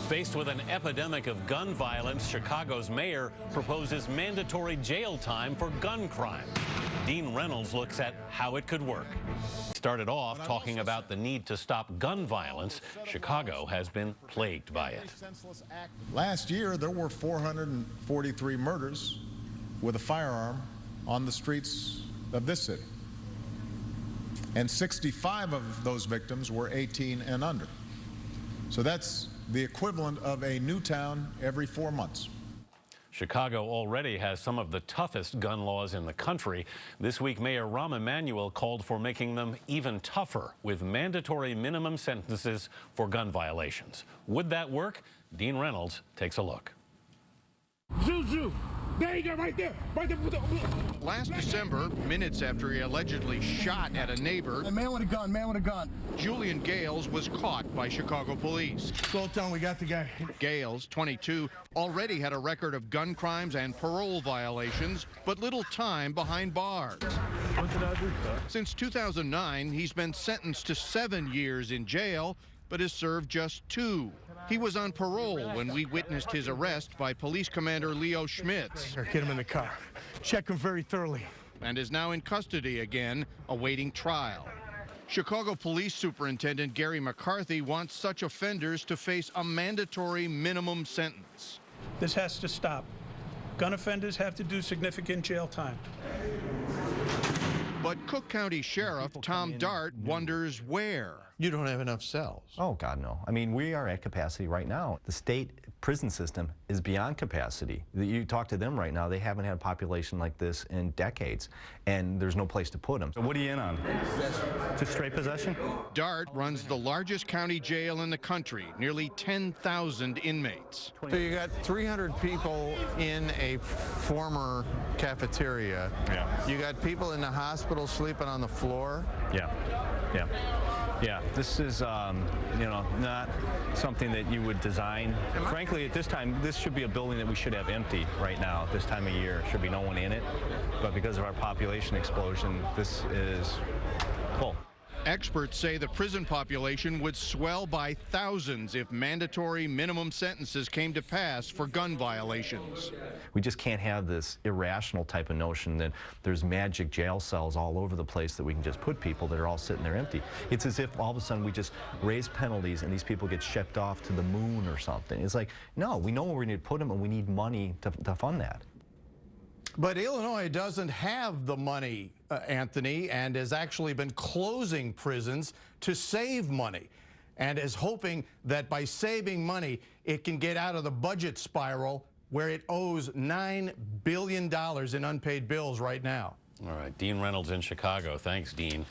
Faced with an epidemic of gun violence, Chicago's mayor proposes mandatory jail time for gun crimes. Dean Reynolds looks at how it could work. Started off talking about the need to stop gun violence. Chicago has been plagued by it. Last year, there were 443 murders with a firearm on the streets of this city. And 65 of those victims were 18 and under. So that's the equivalent of a new town every 4 months. Chicago already has some of the toughest gun laws in the country. This week, Mayor Rahm Emanuel called for making them even tougher with mandatory minimum sentences for gun violations. Would that work? Dean Reynolds takes a look. Juju, there you go, right there, right there. Last December, minutes after he allegedly shot at a neighbor, A man with a gun, Julian Gales was caught by Chicago police. Go tell him we got the guy. Gales, 22, already had a record of gun crimes and parole violations, but little time behind bars. What did I do, sir? Since 2009, he's been sentenced to 7 years in jail, but has served just 2. He was on parole when we witnessed his arrest by Police Commander Leo Schmitz, Get him in the car. Check him very thoroughly. and is now in custody again, awaiting trial. Chicago Police Superintendent Gary McCarthy wants such offenders to face a mandatory minimum sentence. This has to stop. Gun offenders have to do significant jail time. But Cook County Sheriff Tom Dart wonders where. You don't have enough cells. Oh, God, no. I mean, we are at capacity right now. The state prison system is beyond capacity. You talk to them right now, they haven't had a population like this in decades, and there's no place to put them. So what are you in on? Just straight possession? Dart runs the largest county jail in the country, nearly 10,000 inmates. So you got 300 people in a former cafeteria. Yeah. You got people in the hospital sleeping on the floor. Yeah. This is, not something that you would design. Frankly, at this time, this should be a building that we should have empty right now. At this time of year, should be no one in it. But because of our population explosion, this is full. Experts say the prison population would swell by thousands if mandatory minimum sentences came to pass for gun violations. We just can't have this irrational type of notion that there's magic jail cells all over the place that we can just put people that are all sitting there empty. It's as if all of a sudden we just raise penalties and these people get shipped off to the moon or something. It's like, no, we know where we need to put them and we need money to fund that. But Illinois doesn't have the money, Anthony, and has actually been closing prisons to save money, and is hoping that by saving money, it can get out of the budget spiral where it owes $9 billion in unpaid bills right now. All right, Dean Reynolds in Chicago. Thanks, Dean.